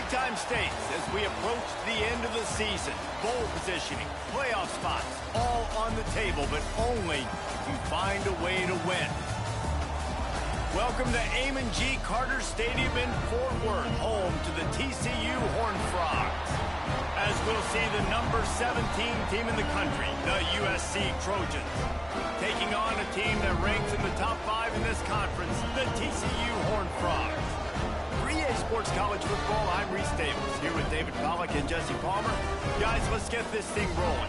Big-time stakes as we approach the end of the season. Bowl positioning, playoff spots, all on the table, but only if you find a way to win. Welcome to Amon G. Carter Stadium in Fort Worth, home to the TCU Horned Frogs. As we'll see the number 17 team in the country, the USC Trojans, taking on a team that ranks in the top 5 in this conference, the TCU Horned Frogs. For EA Sports College Football, I'm Reese Davis, here with David Pollack and Jesse Palmer. Guys, let's get this thing rolling.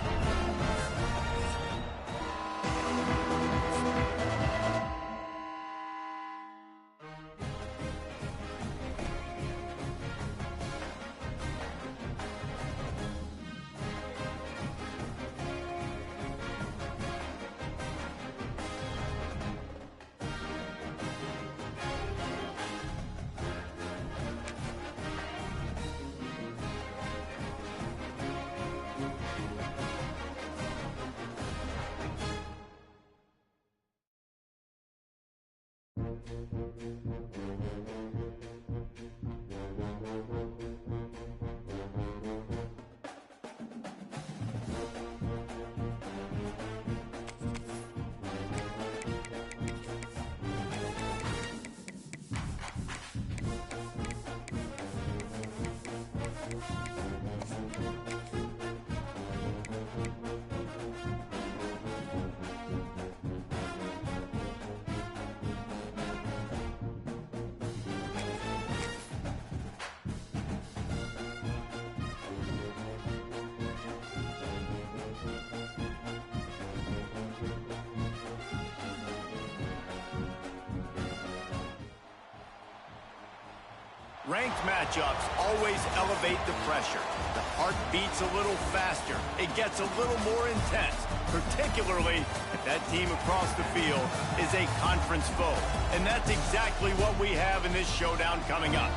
Ranked matchups always elevate the pressure. The heart beats a little faster. It gets a little more intense, particularly if that team across the field is a conference foe. And that's exactly what we have in this showdown coming up.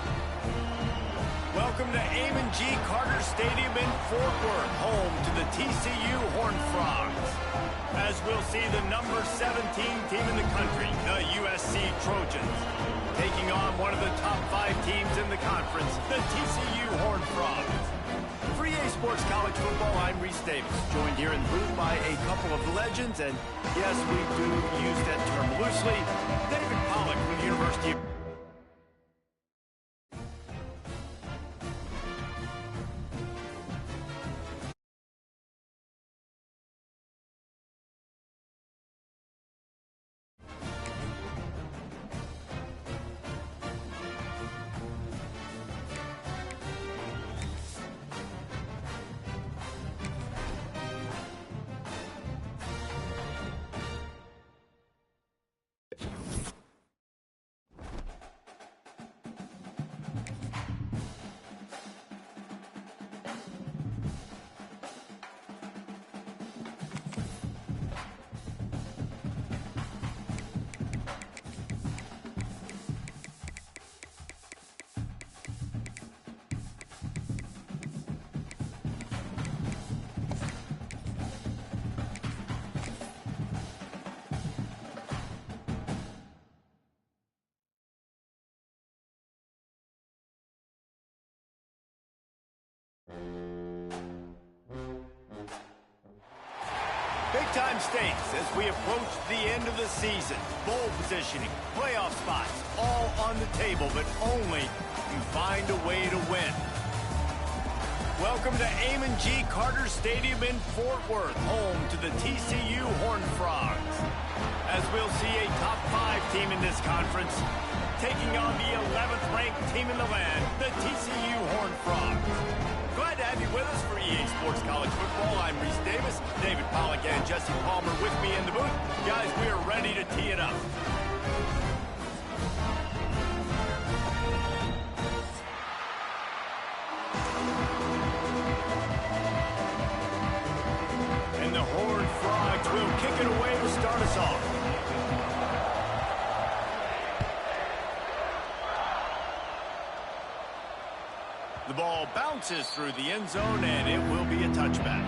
Welcome to Amon G. Carter Stadium in Fort Worth, home to the TCU Horned Frogs. As we'll see the number 17 team in the country, the USC Trojans, taking on one of the top 5 teams in the conference, the TCU Horned Frogs. For EA Sports College Football, I'm Reese Davis, joined here in the booth by a couple of legends, and yes, we do use that term loosely, David Pollack from the University of... Big-time stakes as we approach the end of the season. Bowl positioning, playoff spots, all on the table, but only if you find a way to win. Welcome to Amon G. Carter Stadium in Fort Worth, home to the TCU Horned Frogs. As we'll see a top 5 team in this conference, taking on the 11th ranked team in the land, the TCU Horned Frogs. Glad to have you with us for EA Sports College Football. I'm Reese Davis, David Pollack and Jesse Palmer with me in the booth. Guys, we are ready to tee it up. And the Horned Frogs will kick it away to start us off. The ball bounces through the end zone, and it will be a touchback.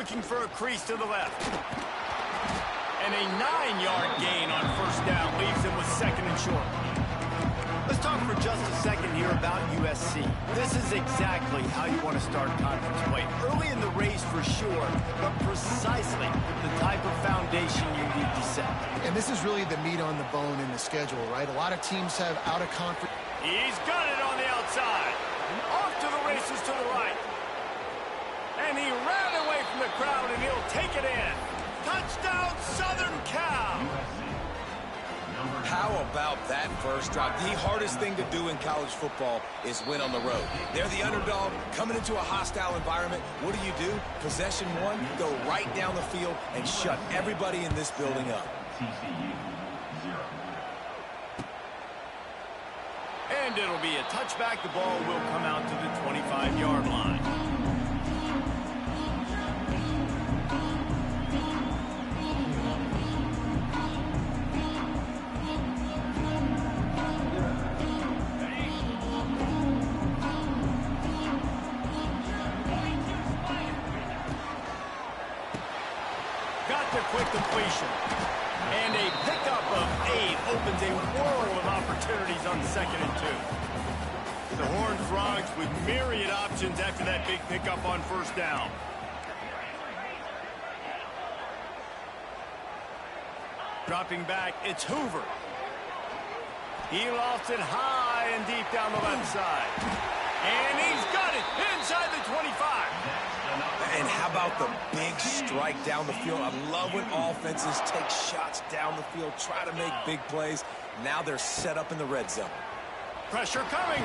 looking for a crease to the left. And a 9-yard gain on first down leaves him with second and short. Let's talk for just a second here about USC. This is exactly how you want to start conference play. Early in the race for sure, but precisely the type of foundation you need to set. And this is really the meat on the bone in the schedule, right? A lot of teams have out-of-conference. He's got it on the outside. Off to the races to the right. And he ran away from the crowd, and he'll take it in. Touchdown, Southern Cal! How about that first drive? The hardest thing to do in college football is win on the road. They're the underdog, coming into a hostile environment. What do? Possession one, go right down the field and shut everybody in this building up. And it'll be a touchback. The ball will come out to the 25-yard line. Quick completion. And a pickup of 8 opens a world of opportunities on 2nd and 2. The Horned Frogs with myriad options after that big pickup on first down. Dropping back, it's Hoover. He lofts it high and deep down the left side. And he's got it inside the 25. And how about the big strike down the field? I love when offenses take shots down the field, try to make big plays. Now they're set up in the red zone. Pressure coming.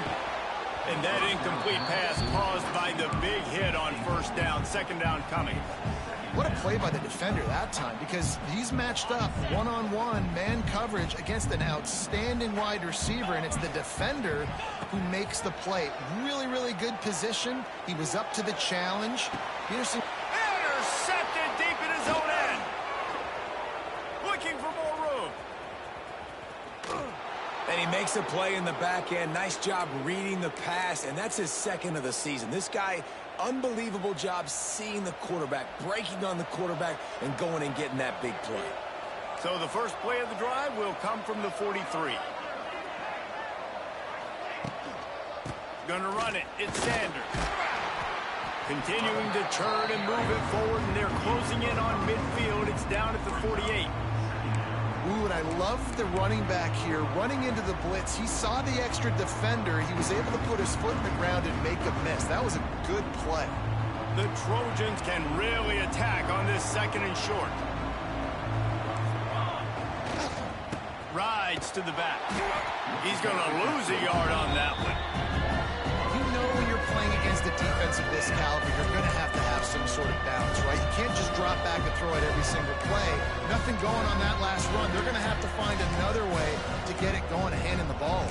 And that incomplete pass caused by the big hit on first down. 2nd down coming. What a play by the defender that time, because he's matched up one-on-one man coverage against an outstanding wide receiver, and it's the defender who makes the play. Really, really good position. He was up to the challenge. Peterson intercepted deep in his own end. Looking for more room. And he makes a play in the back end. Nice job reading the pass, and that's his 2nd of the season. This guy, unbelievable job seeing the quarterback, breaking on the quarterback, and going and getting that big play. So the first play of the drive will come from the 43. Gonna run it. It's Sanders. Continuing to turn and move it forward, and they're closing in on midfield. It's down at the 48. Ooh, and I love the running back here. Running into the blitz, he saw the extra defender. He was able to put his foot in the ground and make a miss. That was a good play. The Trojans can really attack on this 2nd and short. Rides to the back. He's going to lose a yard on that one. You know when you're playing against a defense of this caliber, you're going to have some sort of balance, right? You can't just drop back and throw it every single play. Nothing going on that last run. They're going to have to find another way to get it going, handing the ball.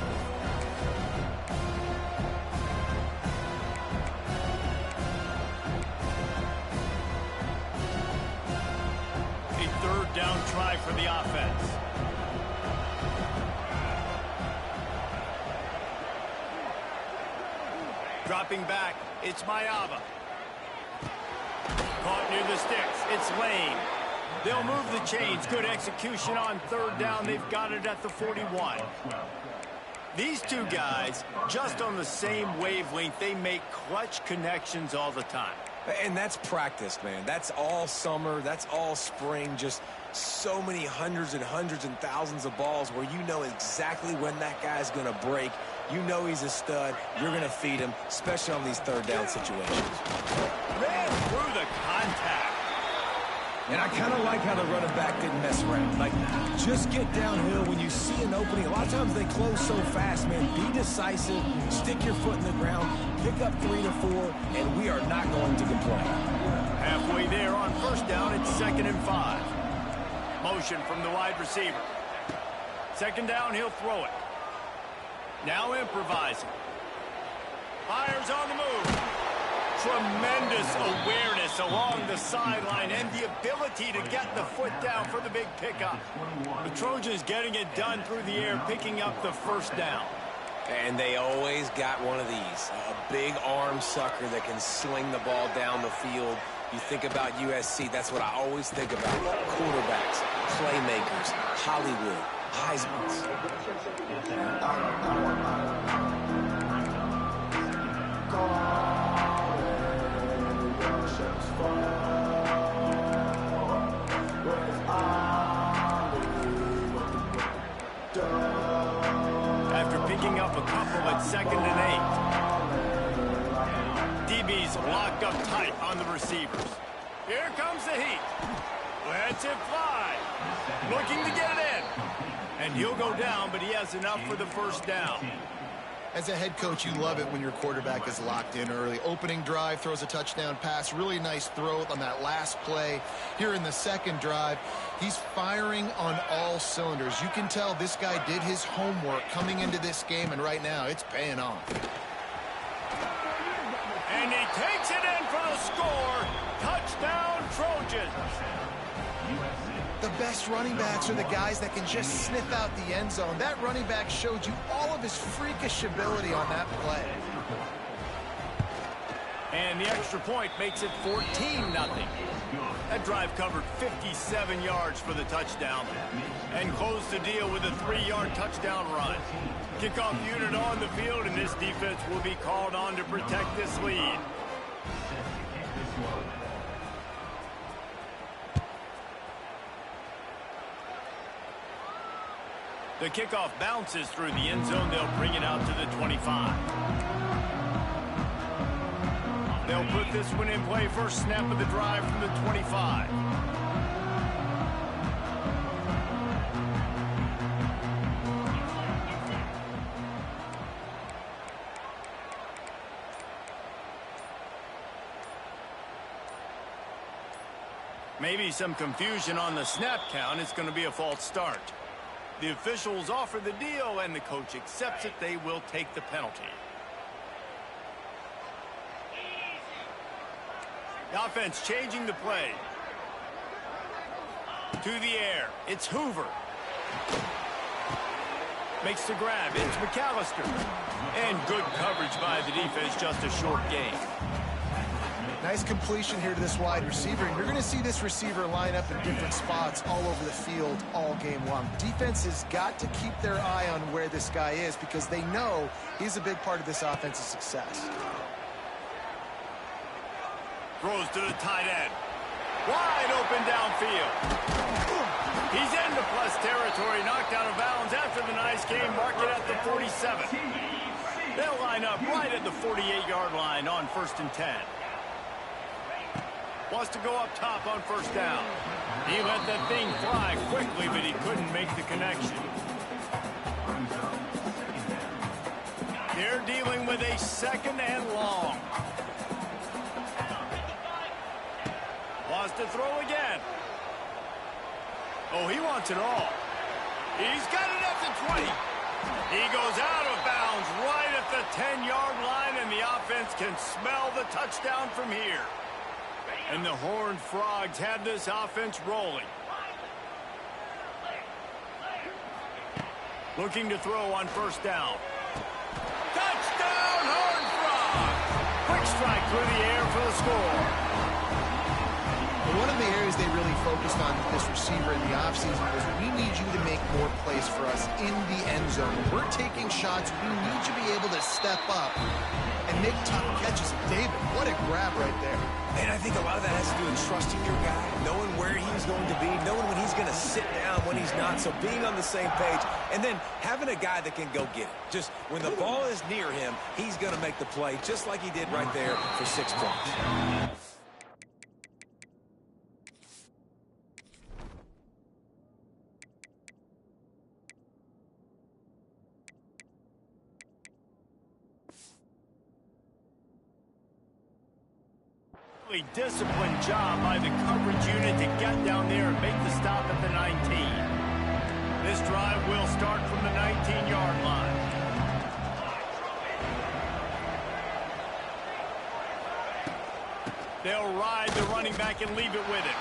A 3rd down try for the offense. Dropping back, it's Mayava. Caught near the sticks. It's Lane. They'll move the chains. Good execution on 3rd down. They've got it at the 41. These two guys, just on the same wavelength, they make clutch connections all the time. And that's practice, man. That's all summer. That's all spring. Just so many hundreds and thousands of balls where you know exactly when that guy's going to break. You know he's a stud. You're going to feed him, especially on these 3rd down situations. Ran through the contact. And I kind of like how the running back didn't mess around. Like, just get downhill when you see an opening. A lot of times they close so fast, man. Be decisive, stick your foot in the ground, pick up 3 to 4, and we are not going to complain. Halfway there on first down, it's 2nd and 5. Motion from the wide receiver. 2nd down, he'll throw it. Now improvising. Fires on the move. Tremendous awareness along the sideline and the ability to get the foot down for the big pickup. The Trojans getting it done through the air, picking up the 1st down. And they always got one of these, a big arm sucker that can sling the ball down the field. You think about USC, that's what I always think about. Quarterbacks, playmakers, Hollywood, Heismans. After picking up a couple at 2nd and 8. DB's locked up tight on the receivers. Here comes the heat. Lets it fly. Looking to get it in. And he'll go down, but he has enough for the first down. As a head coach, you love it when your quarterback is locked in early. Opening drive, throws a touchdown pass. Really nice throw on that last play. Here in the second drive, he's firing on all cylinders. You can tell this guy did his homework coming into this game, and right now it's paying off. And he takes it in for the score. Touchdown, Trojans. The best running backs are the guys that can just sniff out the end zone. That running back showed you all of his freakish ability on that play. And the extra point makes it 14-0. That drive covered 57 yards for the touchdown and closed the deal with a 3-yard touchdown run. Kickoff unit on the field, and this defense will be called on to protect this lead. The kickoff bounces through the end zone. They'll bring it out to the 25. They'll put this one in play. First snap of the drive from the 25. Maybe some confusion on the snap count. It's going to be a false start. The officials offer the deal, and the coach accepts it. They will take the penalty. The offense changing the play. To the air. It's Hoover. Makes the grab. It's McAllister. And good coverage by the defense. Just a short gain. Nice completion here to this wide receiver. And you're going to see this receiver line up in different spots all over the field all game long. Defense has got to keep their eye on where this guy is because they know he's a big part of this offense's success. Throws to the tight end. Wide open downfield. He's into plus territory. Knocked out of bounds after the nice game. Mark it at the 47. They'll line up right at the 48-yard line on 1st and 10. Wants to go up top on first down. He let that thing fly quickly, but he couldn't make the connection. They're dealing with a 2nd and long. Wants to throw again. Oh, he wants it all. He's got it at the 20. He goes out of bounds right at the 10-yard line, and the offense can smell the touchdown from here. And the Horned Frogs have this offense rolling. Looking to throw on first down. Touchdown, Horned Frogs! Quick strike through the air for the score. One of the areas they really focused on with this receiver in the offseason was we need you to make more plays for us in the end zone. When we're taking shots, we need you to be able to step up and make tough catches. David, what a grab right there. And I think a lot of that has to do with trusting your guy, knowing where he's going to be, knowing when he's going to sit down, when he's not. So being on the same page, and then having a guy that can go get it. Just when the ball is near him, he's going to make the play, just like he did right there for 6 points. Disciplined job by the coverage unit to get down there and make the stop at the 19. This drive will start from the 19-yard line. They'll ride the running back and leave it with him.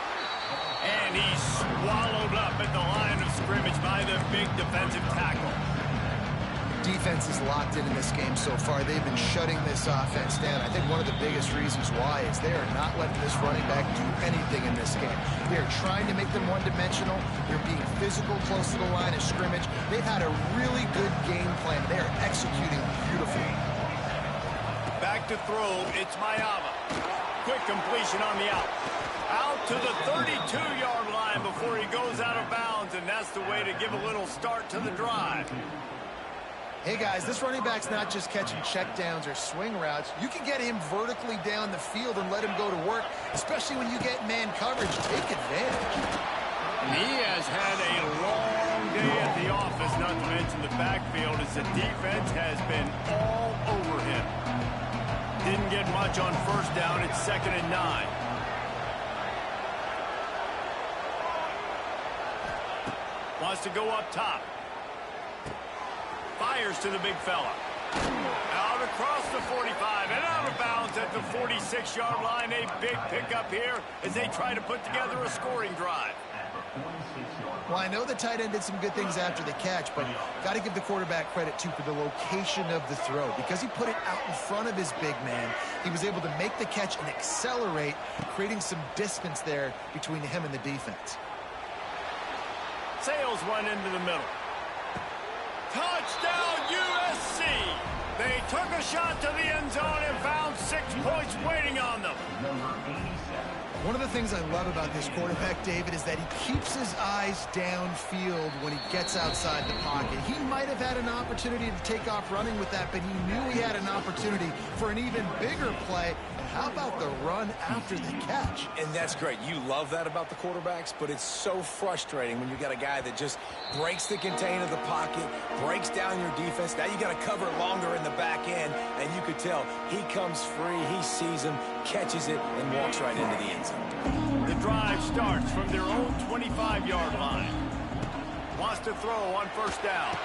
And he's swallowed up at the line of scrimmage by the big defensive tackle. defense is locked in this game so far. They've been shutting this offense down. I think one of the biggest reasons why is they are not letting this running back do anything in this game. They are trying to make them one-dimensional. They're being physical close to the line of scrimmage. They've had a really good game plan. They are executing beautifully. Back to throw, it's Mayava. Quick completion on the out. Out to the 32-yard line before he goes out of bounds, and that's the way to give a little start to the drive. Hey, guys, this running back's not just catching checkdowns or swing routes. You can get him vertically down the field and let him go to work, especially when you get man coverage. Take advantage. He has had a long day at the office, not to mention the backfield, as the defense has been all over him. Didn't get much on first down. It's 2nd and 9. Wants to go up top. Fires to the big fella. Out across the 45 and out of bounds at the 46-yard line. A big pickup here as they try to put together a scoring drive. Well, I know the tight end did some good things after the catch, but got to give the quarterback credit, too, for the location of the throw. Because he put it out in front of his big man, he was able to make the catch and accelerate, creating some distance there between him and the defense. Sails one into the middle. Touchdown, USC! They took a shot to the end zone and found 6 points waiting on them. One of the things I love about this quarterback, David, is that he keeps his eyes downfield when he gets outside the pocket. He might have had an opportunity to take off running with that, but he knew he had an opportunity for an even bigger play. How about the run after the catch? And that's great. You love that about the quarterbacks, but it's so frustrating when you got a guy that just breaks the contain of the pocket, breaks down your defense. Now you got to cover longer in the back end, and you could tell he comes free, he sees him, catches it, and walks right into the end zone. The drive starts from their own 25-yard line. Wants to throw on first down.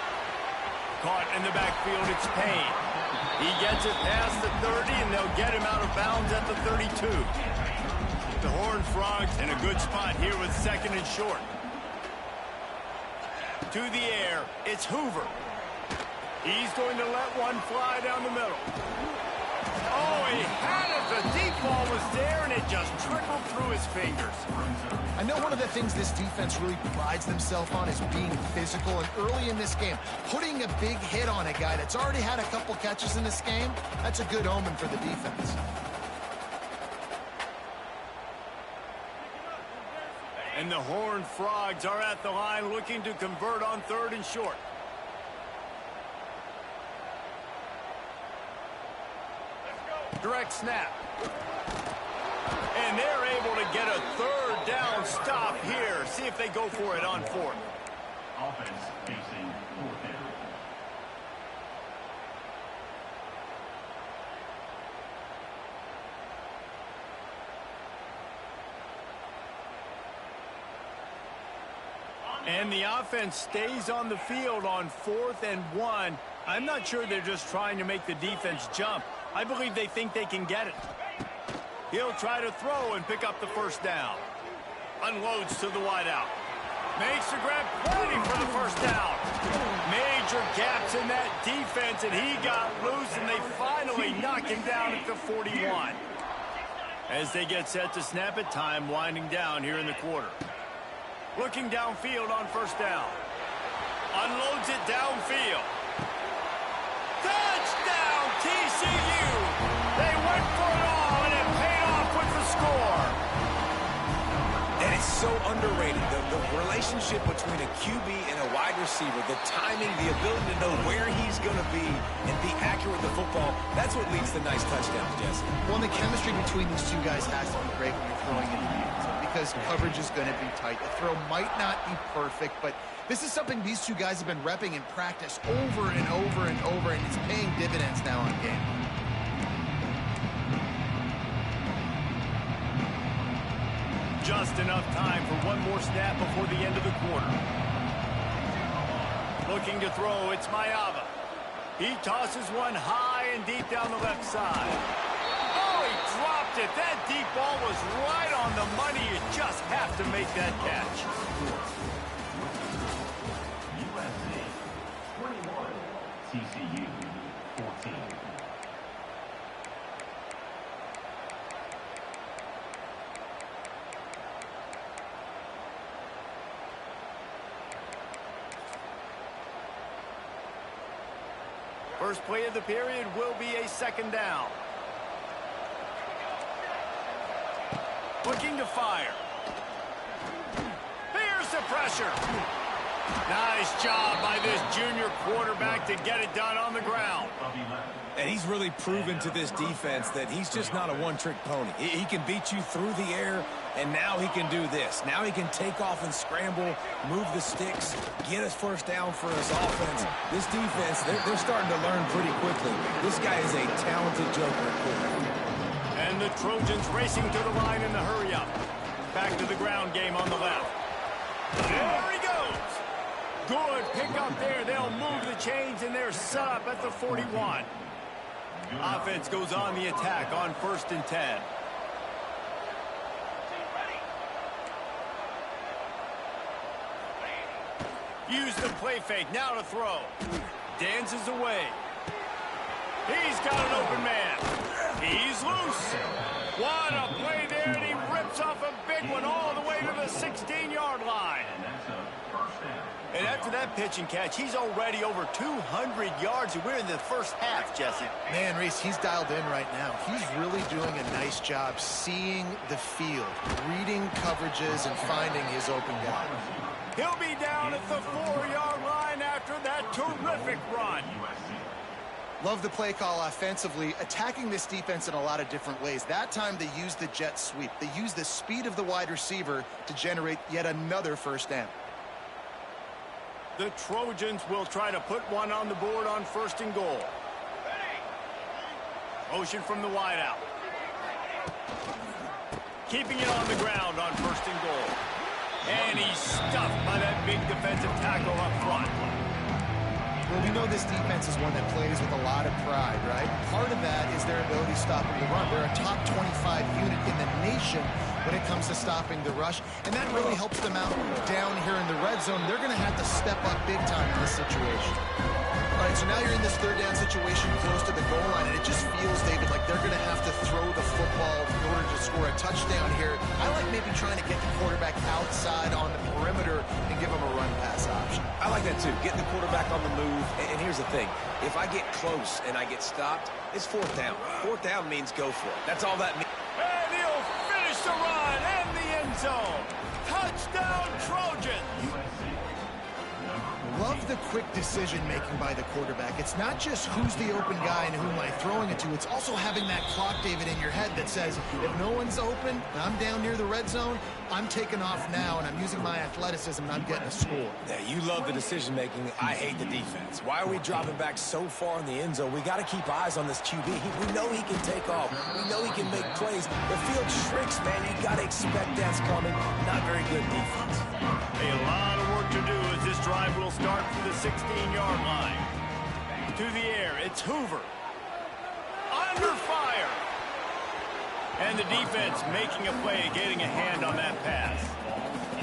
Caught in the backfield, it's Payne. He gets it past the 30, and they'll get him out of bounds at the 32. The Horned Frogs in a good spot here with 2nd and short. To the air, it's Hoover. He's going to let one fly down the middle. Oh, he had it. The deep ball was there, and it just trickled through his fingers. I know one of the things this defense really prides themselves on is being physical, and early in this game, putting a big hit on a guy that's already had a couple catches in this game, that's a good omen for the defense. And the Horned Frogs are at the line looking to convert on 3rd and short. Direct snap. And they're able to get a 3rd down stop here. See if they go for it on 4th. Offense facing 4th down. And the offense stays on the field on 4th and 1. I'm not sure they're just trying to make the defense jump. I believe they think they can get it. He'll try to throw and pick up the first down. Unloads to the wideout. Makes the grab, plenty for the first down. Major gaps in that defense, and he got loose, and they finally knock him down at the 41. As they get set to snap it, time winding down here in the quarter. Looking downfield on first down. Unloads it downfield. Touchdown, TCU! They went for it all, and it paid off with the score. And it's so underrated. The relationship between a QB and a wide receiver, the timing, the ability to know where he's going to be and be accurate with the football, that's what leads to nice touchdowns, Jesse. Well, the chemistry between these two guys has to be great when you're throwing in the end zone because coverage is going to be tight. The throw might not be perfect, but this is something these two guys have been repping in practice over and over and over, and it's paying dividends now on game. Just enough time for one more snap before the end of the quarter. Looking to throw, it's Mayava. He tosses one high and deep down the left side. Oh, he dropped it. That deep ball was right on the money. You just have to make that catch. USC 21, TCU. First play of the period will be a second down. Looking to fire. Here's the pressure. Nice job by this junior quarterback to get it done on the ground. And he's really proven to this defense that he's just not a one-trick pony. He can beat you through the air, and now he can do this. Now he can take off and scramble, move the sticks, get us first down for his offense. This defense, they're starting to learn pretty quickly. This guy is a talented joker at quarterback. And the Trojans racing to the line in the hurry-up. Back to the ground game on the left. There he goes. Good pick up there. They'll move the chains, and they're set up at the 41. Offense goes on the attack on 1st and 10. Use the play fake. Now to throw. Dances away. He's got an open man. He's loose. What a play there, and he rips off a big one all the way to the 16-yard line. And after that pitch and catch, he's already over 200 yards, and we're in the first half, Jesse. Man, Reese, he's dialed in right now. He's really doing a nice job seeing the field, reading coverages, and finding his open guy. He'll be down at the 4-yard line after that terrific run. Love the play call offensively, attacking this defense in a lot of different ways. That time they used the jet sweep. They used the speed of the wide receiver to generate yet another first down. The Trojans will try to put one on the board on 1st and goal. Motion from the wideout. Keeping it on the ground on 1st and goal. And he's stuffed by that big defensive tackle up front. Well, we know this defense is one that plays with a lot of pride, right? Part of that is their ability to stop the run. They're a top 25 unit in the nation when it comes to stopping the rush, and that really helps them out down here in the red zone. They're going to have to step up big time in this situation. All right, so now you're in this 3rd down situation close to the goal line, and it just feels, David, like they're going to have to throw the football in order to score a touchdown here. I like maybe trying to get the quarterback outside on the perimeter and give him a run-pass option. I like that, too. Getting the quarterback on the move. And here's the thing. If I get close and I get stopped, it's 4th down. 4th down means go for it. That's all that means. And he'll finish the run and the end zone. Touchdown, Trojans. Love the quick decision-making by the quarterback. It's not just who's the open guy and who am I throwing it to. It's also having that clock, David, in your head that says, if no one's open, and I'm down near the red zone, I'm taking off now, and I'm using my athleticism, and I'm getting a score. Yeah, you love the decision-making. I hate the defense. Why are we dropping back so far in the end zone? We got to keep eyes on this QB. We know he can take off. We know he can make plays. The field shrinks, man. You got to expect that's coming. Not very good defense. A lot of work to do as this drive will start from the 16-yard line. To the air, it's Hoover. Under fire. And the defense making a play, getting a hand on that pass.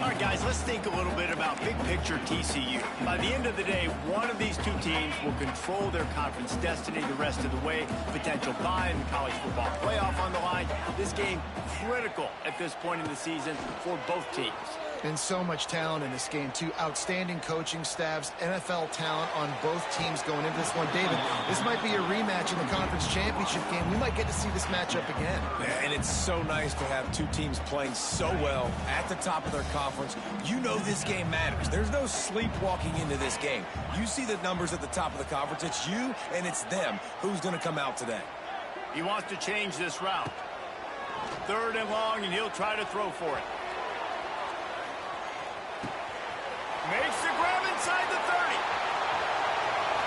All right, guys, let's think a little bit about big-picture TCU. By the end of the day, one of these two teams will control their conference destiny the rest of the way. Potential bye in the college football playoff on the line. This game critical at this point in the season for both teams. And so much talent in this game, too. Outstanding coaching staffs, NFL talent on both teams going into this one. David, this might be a rematch in the conference championship game. We might get to see this matchup again. Yeah, and it's so nice to have two teams playing so well at the top of their conference. You know this game matters. There's no sleepwalking into this game. You see the numbers at the top of the conference. It's you and it's them. Who's going to come out today? He wants to change this route. 3rd and long, and he'll try to throw for it. Makes the grab inside the 30.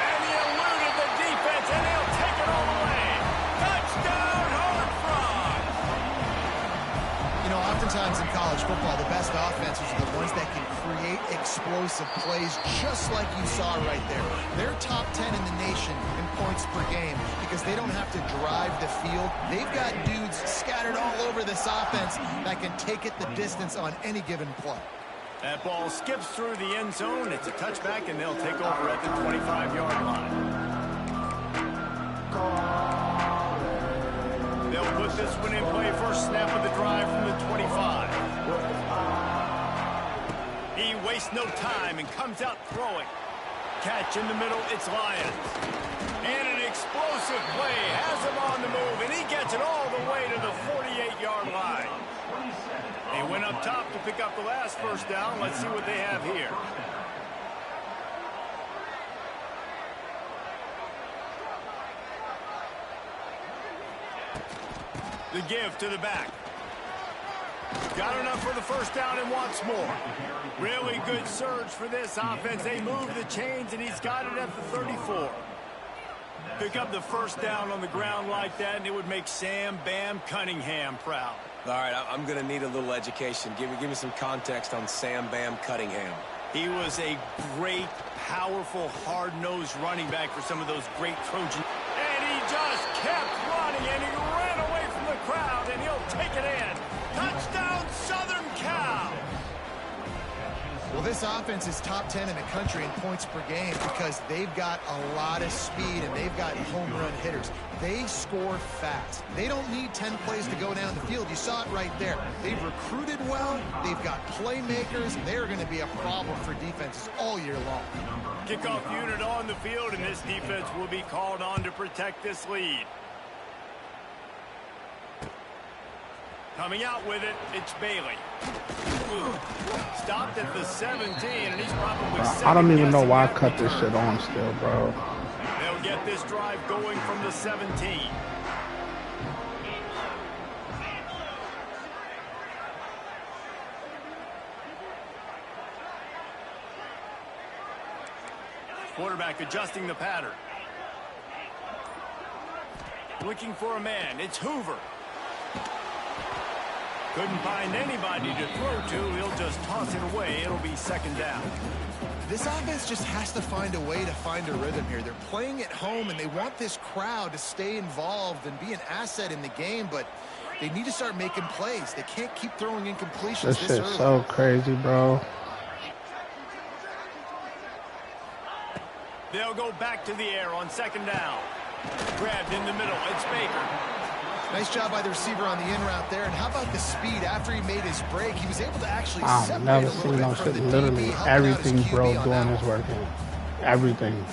And he eluded the defense, and he'll take it all the way. Touchdown, Horned Frog. You know, oftentimes in college football, the best offenses are the ones that can create explosive plays, just like you saw right there. They're top 10 in the nation in points per game because they don't have to drive the field. They've got dudes scattered all over this offense that can take it the distance on any given play. That ball skips through the end zone. It's a touchback, and they'll take over at the 25-yard line. They'll put this one in play first snap of the drive from the 25. He wastes no time and comes out throwing. catch in the middle. It's Lions. And an explosive play has him on the move, and he gets it all the way to the 48-yard line. They went up top to pick up the last first down. Let's see what they have here. The give to the back. Got enough for the first down and wants more. Really good surge for this offense. They move the chains, and he's got it at the 34. Pick up the first down on the ground like that, and it would make Sam Bam Cunningham proud. All right, I'm going to need a little education. Give me some context on Sam Bam Cunningham. He was a great, powerful, hard-nosed running back for some of those great Trojan. And he just kept running, and he ran away from the crowd, and he'll take it in. Touchdown, Southern Cal! Well, this offense is top 10 in the country in points per game because they've got a lot of speed and they've got home run hitters. They score fast. They don't need 10 plays to go down the field. You saw it right there. They've recruited well. They've got playmakers. They're going to be a problem for defenses all year long. Kickoff unit on the field, and this defense will be called on to protect this lead. Coming out with it, it's Bailey. Stopped at the 17, and he's probably I don't even know why I cut this shit on still, bro. They'll get this drive going from the 17. Quarterback adjusting the pattern. Looking for a man. It's Hoover. Couldn't find anybody to throw to. He'll just toss it away. It'll be second down. This offense just has to find a way to find a rhythm here. They're playing at home, and they want this crowd to stay involved and be an asset in the game, but they need to start making plays. They can't keep throwing incompletions This this shit's early. so crazy, bro. They'll go back to the air on second down. Grabbed in the middle. It's Baker. Nice job by the receiver on the in route there. And how about the speed after he made his break? He was able to actually I've separate never a little seen bit no from shit. the Literally DB, helping out his everything QB bro on doing that is one. working. Everything.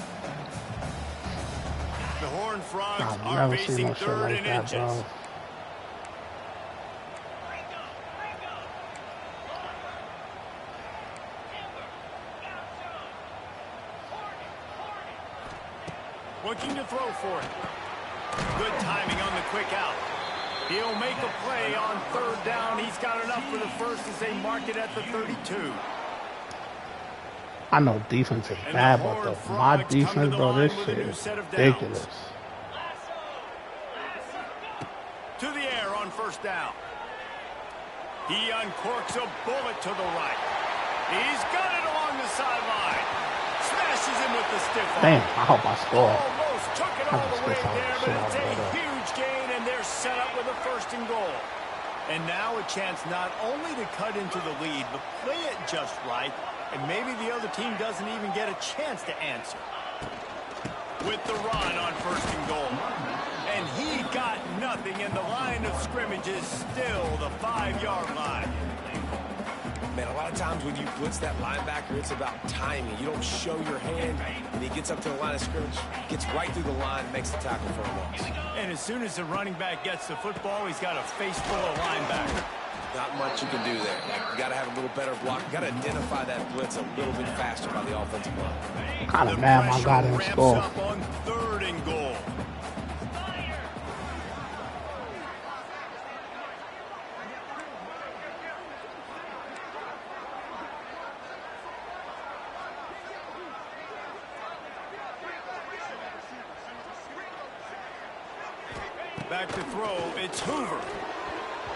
The Horned Frogs I've are never seen facing no shit third like and that, inches. bro. Looking to throw for it. Good timing on the quick out. He'll make a play on third down. He's got enough for the first as they mark it at the 32. I know defense is And bad, the but Horned my Frogs come to defense, the bro, line this with a shit new is set of downs. ridiculous. To the air on first down. He uncorks a bullet to the right. He's got it along the sideline. Smashes him with the stiff arm. Damn, I hope I score. Almost took it I all just the way stiff arm there, the but shit it's out of a that. huge gain, and they're set up with a first and goal. And now a chance not only to cut into the lead, but play it just right, and maybe the other team doesn't even get a chance to answer. With the run on first and goal. And he got nothing, and the line of scrimmage is still the 5-yard line. Man, a lot of times when you blitz that linebacker, it's about timing. You don't show your hand, and he gets up to the line of scrimmage, gets right through the line, makes the tackle for a loss. And as soon as the running back gets the football, he's got a face full of linebacker. Not much you can do there. You got to have a little better block. You got to identify that blitz a little bit faster by the offensive line. Kind of mad my guy didn't Ramps score. up on third and goal. Back to throw, it's Hoover.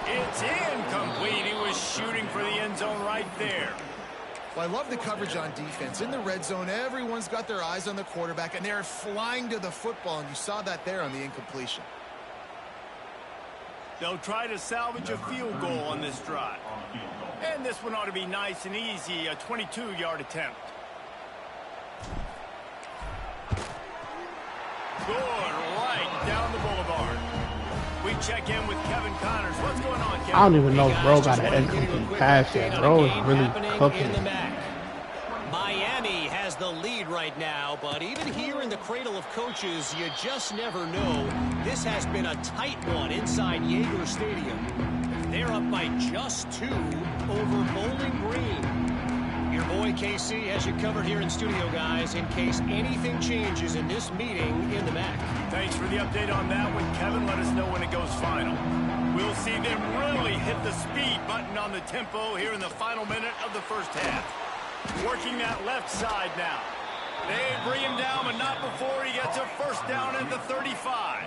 It's incomplete. He was shooting for the end zone right there. Well, I love the coverage on defense. In the red zone, everyone's got their eyes on the quarterback, and they're flying to the football, and you saw that there on the incompletion. They'll try to salvage a field goal on this drive. And this one ought to be nice and easy, a 22-yard attempt. Good, right down the boulevard. We check in with Kevin Connors. What's going on, Kevin? I don't even know if bro got an incomplete pass yet. Bro is really cooking. Miami has the the lead right now, but even here in the cradle of coaches, you just never know. This has been a tight one inside Yager Stadium. They're up by just 2 over Bowling Green. Your boy KC has you covered here in studio, guys, in case anything changes in this meeting in the MAC. Thanks for the update on that one, Kevin. Let us know when it goes final. We'll see them really hit the speed button on the tempo here in the final minute of the first half. Working that left side now. They bring him down, but not before he gets a first down at the 35.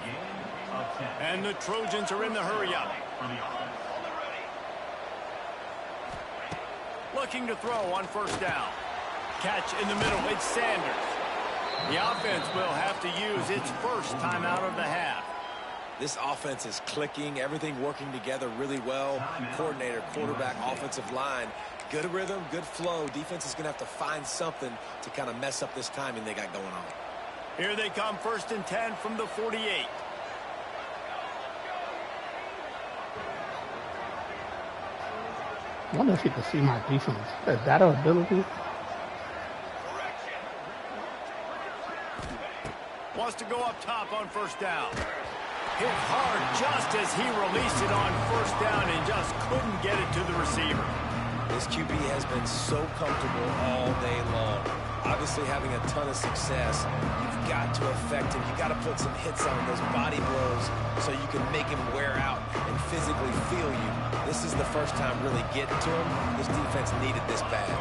And the Trojans are in the hurry-up. Looking to throw on first down. Catch in the middle. It's Sanders. The offense will have to use its first timeout of the half. This offense is clicking, everything working together really well. Coordinator, quarterback, offensive line. Good rhythm, good flow. Defense is going to have to find something to kind of mess up this timing they got going on. Here they come, 1st and 10 from the 48. I wonder if you can see my defense. Is that an ability? Wants to go up top on first down. Hit hard just as he released it on first down and just couldn't get it to the receiver. This QB has been so comfortable all day long. Obviously having a ton of success. You've got to affect him. You've got to put some hits on those body blows so you can make him wear out and physically feel you. This is the first time really getting to him. This defense needed this bad.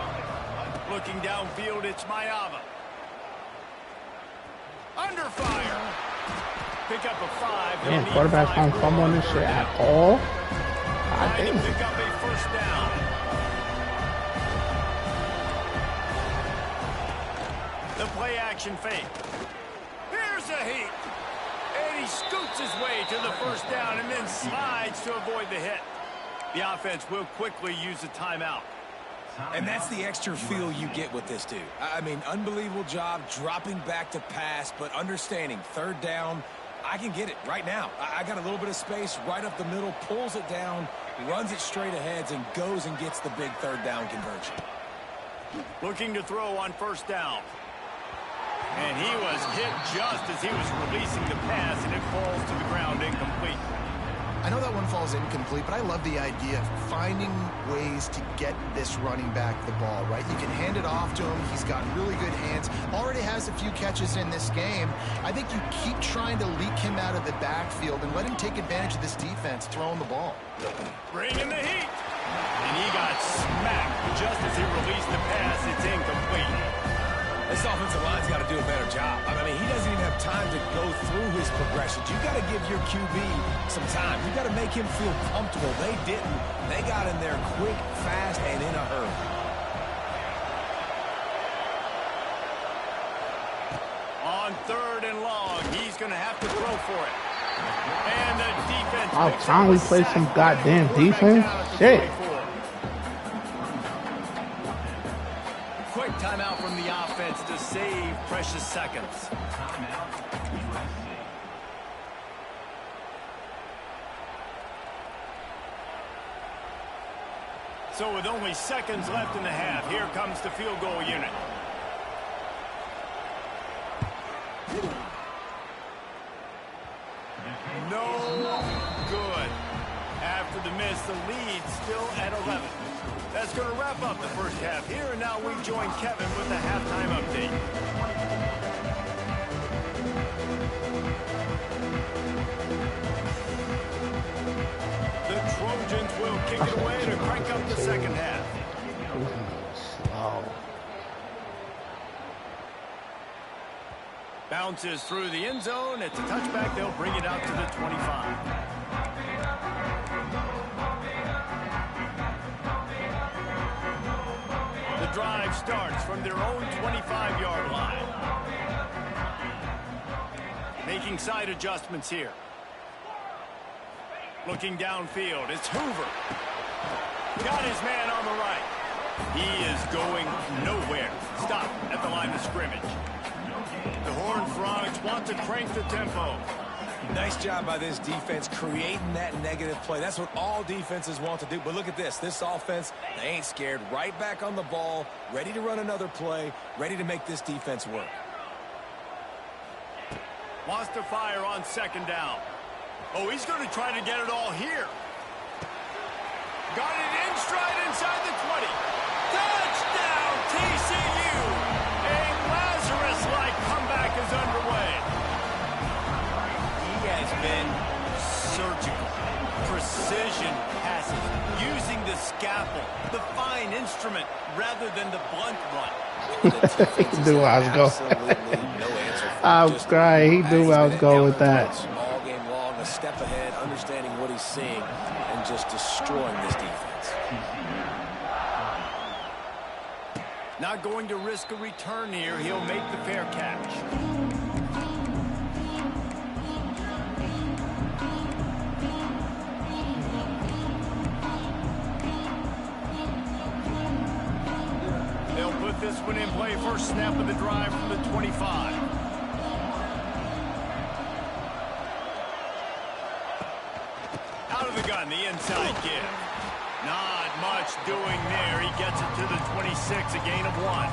Looking downfield, it's Mayava. Under fire. Pick up a 5. Man, quarterbacks don't fumble on this shit at all. God damn. Pick up a first down. The play action fake. Here's a heat. And he scoots his way to the first down and then slides to avoid the hit. The offense will quickly use a timeout. And that's the extra feel you get with this dude. I mean, unbelievable job dropping back to pass, but understanding third down, I can get it right now. I got a little bit of space right up the middle, pulls it down, runs it straight ahead, and goes and gets the big third down conversion. Looking to throw on first down. And he was hit just as he was releasing the pass, and it falls to the ground incomplete. I know that one falls incomplete, but I love the idea of finding ways to get this running back the ball, right? You can hand it off to him. He's got really good hands. Already has a few catches in this game. I think you keep trying to leak him out of the backfield and let him take advantage of this defense throwing the ball. Bringing the heat. And he got smacked just as he released the pass. It's incomplete. This offensive line's got to do a better job. I mean, he doesn't even have time to go through his progressions. You've got to give your QB some time. You've got to make him feel comfortable. They didn't. They got in there quick, fast, and in a hurry. On 3rd and long, he's going to have to throw for it. And the defense. I'll finally play some goddamn defense. Shit. Quick timeout from the offense to save precious seconds. So with only seconds left in the half, here comes the field goal unit. No good. After the miss, the lead still at 11. That's going to wrap up the first half here, and now we join Kevin with the halftime update. The Trojans will kick it away to crank up the second half. Slow. Bounces through the end zone. It's a touchback. They'll bring it out to the 25. The drive starts from their own 25-yard line. Making side adjustments here. Looking downfield, it's Hoover. Got his man on the right. He is going nowhere. Stop at the line of scrimmage. The Horned Frogs want to crank the tempo. Nice job by this defense creating that negative play. That's what all defenses want to do. But look at this. This offense, they ain't scared. Right back on the ball, ready to run another play, ready to make this defense work. Wants to fire on second down. Oh, he's going to try to get it all here. Got it in stride inside the 20. Touchdown, TCU. A Lazarus-like comeback is underway. He has been surgical. Precision passes. Using the scalpel, the fine instrument, rather than the blunt one. He knew where I was going. I'm crying. He knew where I was going with that. All game long, a step ahead, understanding what he's seeing, and just destroying this defense. Not going to risk a return here. He'll make the fair catch. They'll put this one in play. First snap of the drive from the 25. Out of the gun, the inside give. Not much doing there. He gets it to the 26, a gain of 1.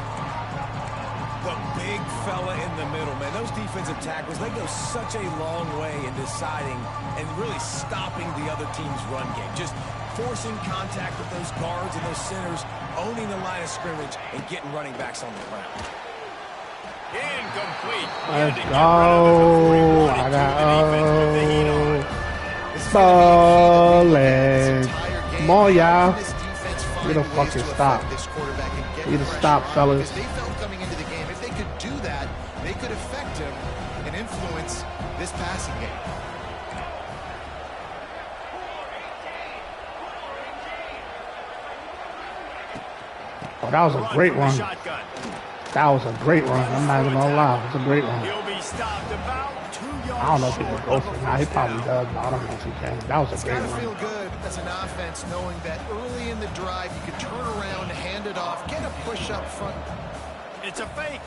The big fella in the middle, man. Those defensive tackles, they go such a long way in deciding and really stopping the other team's run game. Just forcing contact with those guards and those centers, owning the line of scrimmage, and getting running backs on the ground. Incomplete. Let's go. I got ballin'. Come on, y'all. Get a fucking stop. Get a stop, fellas. They felt coming into the game, if they could do that, they could affect him and influence this passing game. Oh, that was a great run. That was a great run. I'm not even gonna lie. It was a great run. I don't know if he can go for it now. He probably does, but I don't know if he can. That was a great run. It's gotta feel good as an offense knowing that early in the drive you can turn around, hand it off, get a push up front. It's a fake.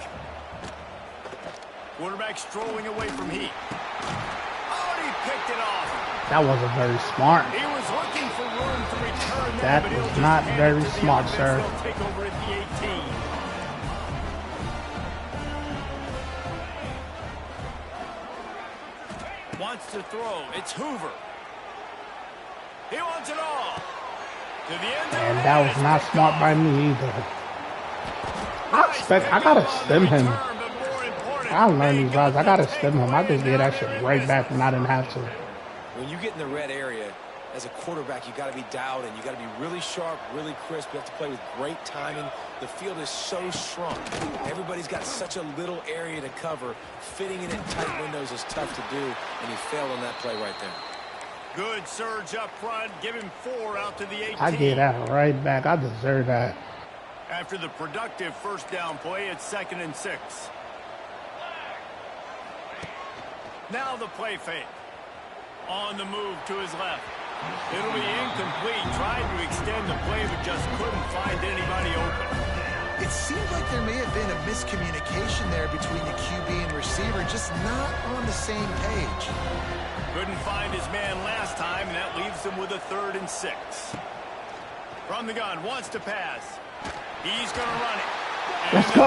Quarterback strolling away from heat. Oh, he picked it off. That wasn't very smart. He was looking for room to return that was not very smart, sir. Take over at the 18. Wants to throw. It's Hoover. He wants it all. To the end zone. And that was not smart by me either. I gotta stem him. I don't learn these routes. I gotta stem him. I just get that shit right back when I didn't have to. When you get in the red area, as a quarterback, you got to be dialed in. You got to be really sharp, really crisp. You have to play with great timing. The field is so shrunk. Everybody's got such a little area to cover. Fitting it in tight windows is tough to do, and he failed on that play right there. Good surge up front. Give him 4 out to the 18. I get that right back. I deserve that. After the productive first down play, it's 2nd and 6. Now the play fake. On the move to his left. It'll be incomplete. Tried to extend the play, but just couldn't find anybody open. It seemed like there may have been a miscommunication there between the QB and receiver, just not on the same page. Couldn't find his man last time, and that leaves him with a 3rd and 6. From the gun, wants to pass. He's going to run it. And let's go!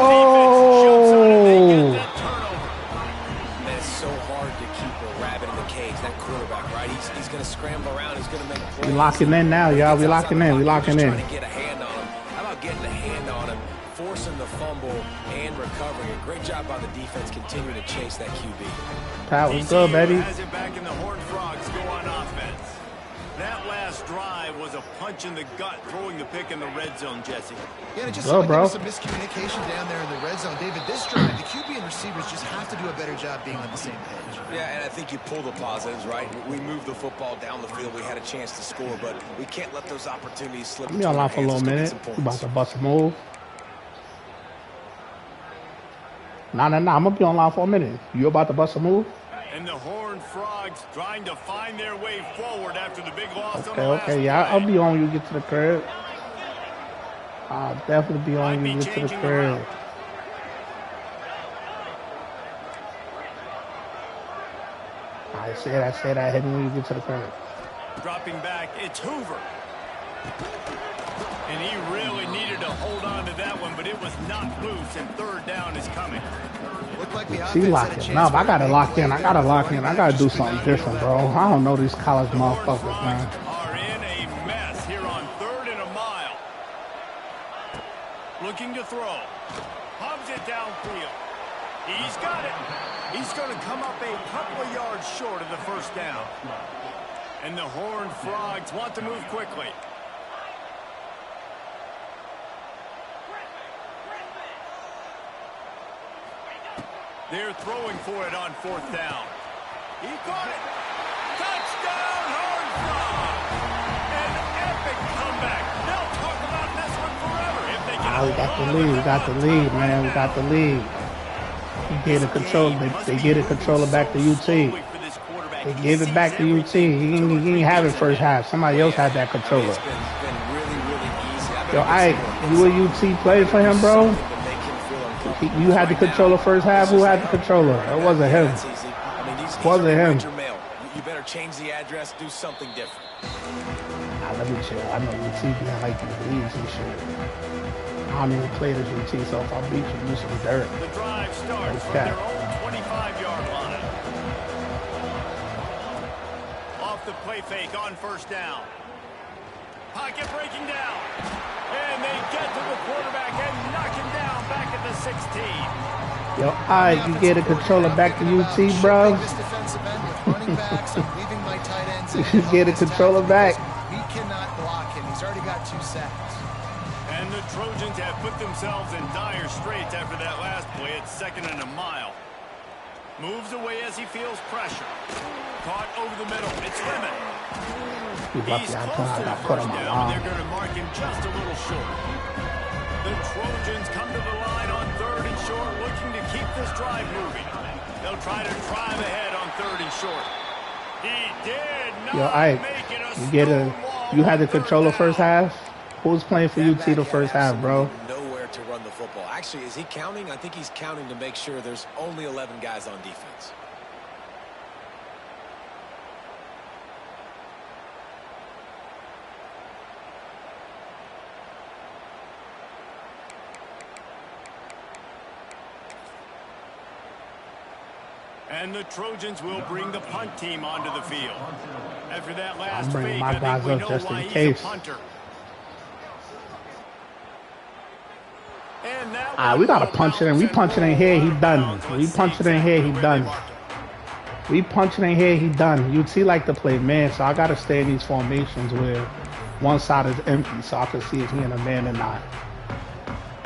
It's so hard to keep a rabbit in the cage, that quarterback, right? He's going to scramble around. He's going to make plays. We locking in now, y'all. We locking in. We locking in. Trying to get a hand on him. How about getting a hand on him, forcing the fumble, and recovering? A great job by the defense continuing to chase that QB. Pat was good, baby. Has it back in the Horned Frogs go on offense. That last drive was a punch in the gut, throwing the pick in the red zone, Jesse. Yeah, and it just seemed like there was some miscommunication down there in the red zone. David, this drive, the QB and receivers just have to do a better job being on the same page. Yeah, and I think you pull the positives, right? We moved the football down the field. We had a chance to score, but we can't let those opportunities slip. Be online for a little minute. You about to bust a move. Nah. I'm going to be online for a minute. You about to bust a move? And the Horned Frogs trying to find their way forward after the big loss on the last Okay, yeah, I'll be on when you get to the crib. I'll definitely be on when you get to the crib. I say that. Hit me when you get to the curb. Dropping back, it's Hoover. And he really needed to hold on to that one, but it was not loose, and third down is coming. Looked like the She locking up. I gotta lock in. I gotta do something different, bro. I don't know these college motherfuckers, man. Are in a mess here on 3rd and a mile. Looking to throw. Pumps it downfield. He's got it. He's going to come up a couple of yards short of the first down. And the Horned Frogs want to move quickly. They're throwing for it on 4th down. He caught it. Touchdown, Horned Frogs! An epic comeback. They'll talk about this one forever if they get We got the lead. We got the lead, man. We got the lead. He gave the control. They gave the controller back to UT. They gave it back to UT. He didn't have it first half. Somebody else had that controller. It's been really, really easy. Yo, you a UT playing for him, bro? You had the controller first half. Who had the controller? It wasn't him. It wasn't him. You better change the address, do something different. Nah, let me chill. I know UT being like these leagues and shit. I don't even play this UT, so if I beat you, do some dirt. The drive starts from their own 25-yard line. Off the play fake on 1st down. Pocket breaking down. And they get to the quarterback and knock him down back at the 16. Yo, alright, you get a controller back to UT, bro. You get a controller back. He cannot block him. He's already got 2 sacks. And the Trojans have put themselves in dire straits after that last play at 2nd and a mile. Moves away as he feels pressure. Caught over the middle. It's Lemon. He's close to the first down, and they're going to mark him just a little short. The Trojans come to the line on 3rd and short, looking to keep this drive moving. They'll try to drive ahead on 3rd and short. He did not make it a you had the controller first half? Who was playing for UT the first half, bro? Nowhere to run the football. Actually, is he counting? I think he's counting to make sure there's only 11 guys on defense. And the Trojans will bring the punt team onto the field. After that last I'm bringing fake, my guys up just in case. We gotta punch it in. We punch it in here, he done. We punch it in here, he done. We punch it in here, he done. UT like to play man, so I gotta stay in these formations where one side is empty, so I can see if he in a man or not.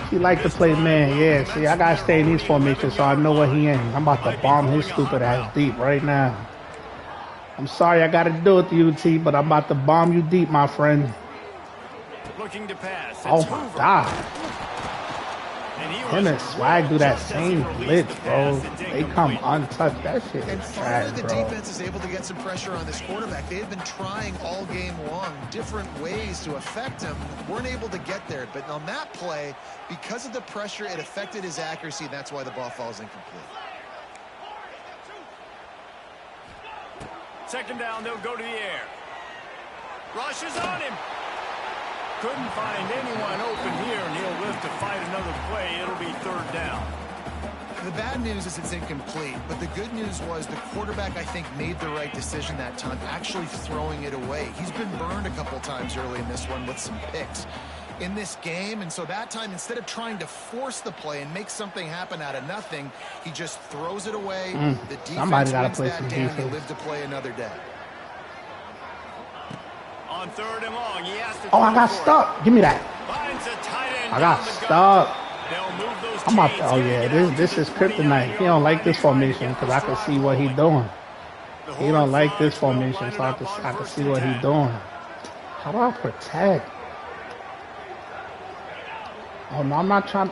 He like to play man, yeah. See, I gotta stay in these formations so I know what he in. I'm about to bomb his stupid ass deep right now. I'm sorry I gotta do it to UT, but I'm about to bomb you deep, my friend. Looking to pass. Oh my God. Him and Swag do that same blitz, bro. They come untouched. That shit is trash, the bro. defense is able to get some pressure on this quarterback. They have been trying all game long different ways to affect him. Weren't able to get there, but on that play, because of the pressure, it affected his accuracy, and that's why the ball falls incomplete. 2nd down, they'll go to the air. Rushes on him. Couldn't find anyone open here, and he'll live to fight another play. It'll be 3rd down. The bad news is it's incomplete, but the good news was the quarterback, I think, made the right decision that time, actually throwing it away. He's been burned a couple times early in this one with some picks in this game, and so that time, instead of trying to force the play and make something happen out of nothing, he just throws it away. The defense wins that day, and he lived to play another day. On 3rd and long, he has to I got stuck. Give me that. I got stuck. I'm about to, this is kryptonite. He don't like this formation because I can see what he's doing. He don't like this formation, so I can see what he's doing. How do I protect? Oh no, I'm not trying.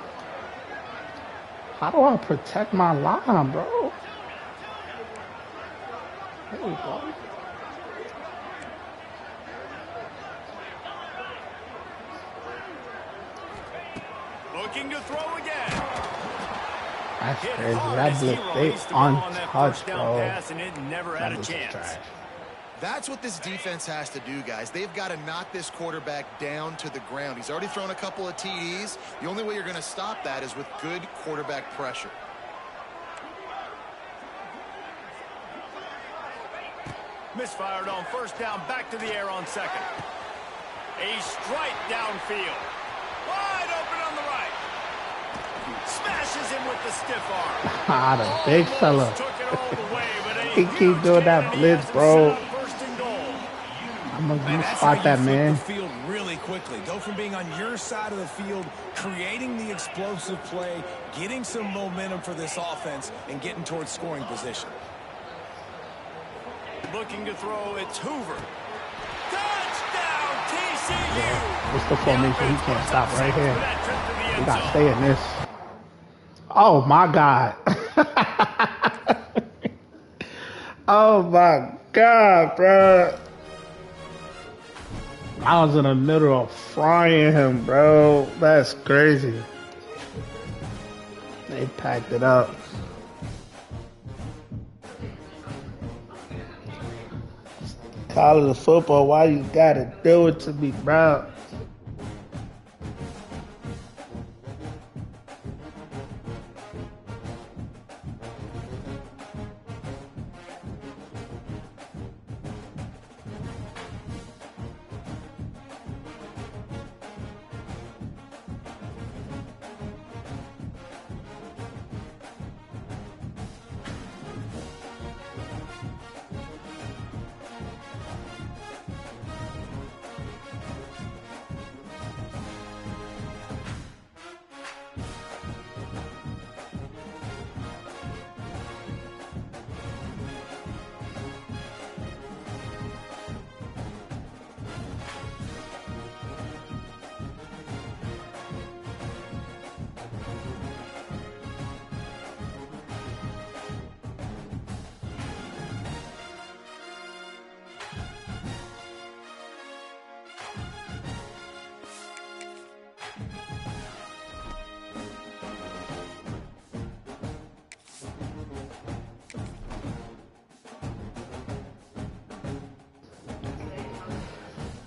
How do I protect my line, bro? There we go. Looking to throw again. That's Hit crazy. hard That as he Blitz, they released the ball on that first untouched, down bro. pass, and it never had That a Blitz is chance. trash. That's what this defense has to do, guys. They've got to knock this quarterback down to the ground. He's already thrown a couple of TDs. The only way you're going to stop that is with good quarterback pressure. Misfired on first down, back to the air on second. A strike downfield. Wide open on the right. Smashes him with the stiff arm. Ah, the big fella. Took it all the way, but a He keep huge doing that gain, and he blitz, has him bro. set up first and goal. I'm gonna That's spot how that, you flip man. the field really quickly. Go from being on your side of the field, creating the explosive play, getting some momentum for this offense, and getting towards scoring position. Looking to throw, it's Hoover. Touchdown, TCU! Yeah, it's the formation. He can't stop right here. For that trip to the We end gotta zone. stay in this. Oh my God. Oh my God, bro. I was in the middle of frying him, bro. That's crazy. They packed it up. College football, why you gotta do it to me, bro?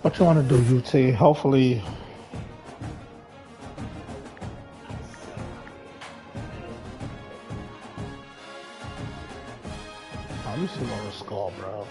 What you want to do, UT? Hopefully, let me see what the score, bro.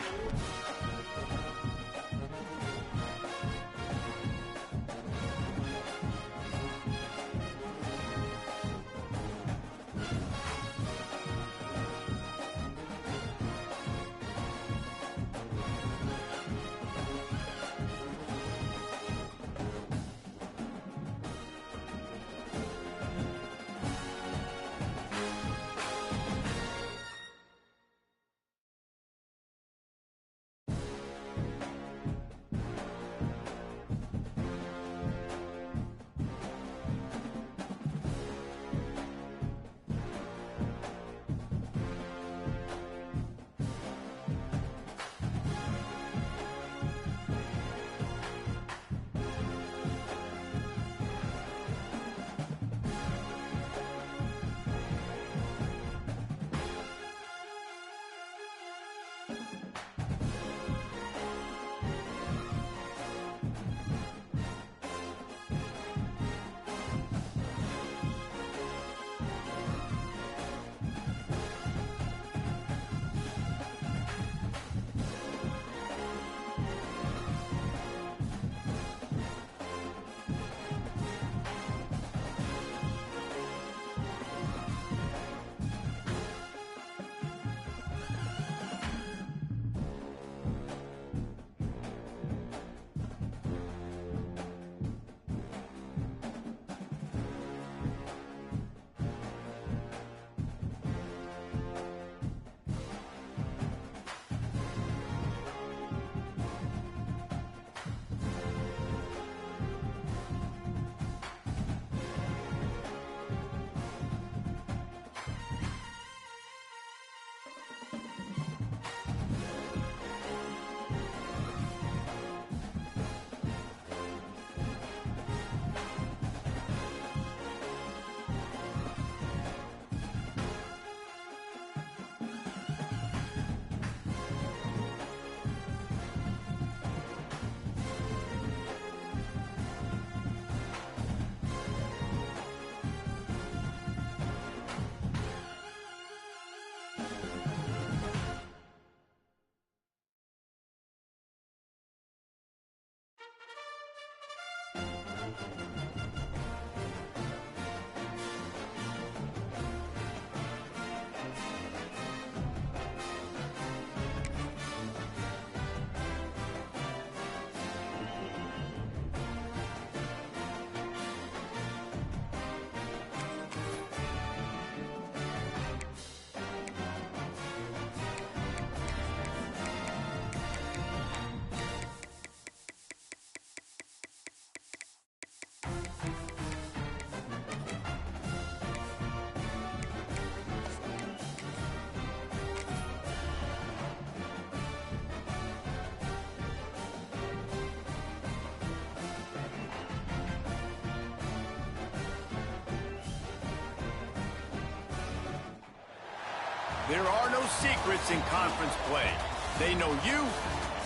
There are no secrets in conference play. They know you,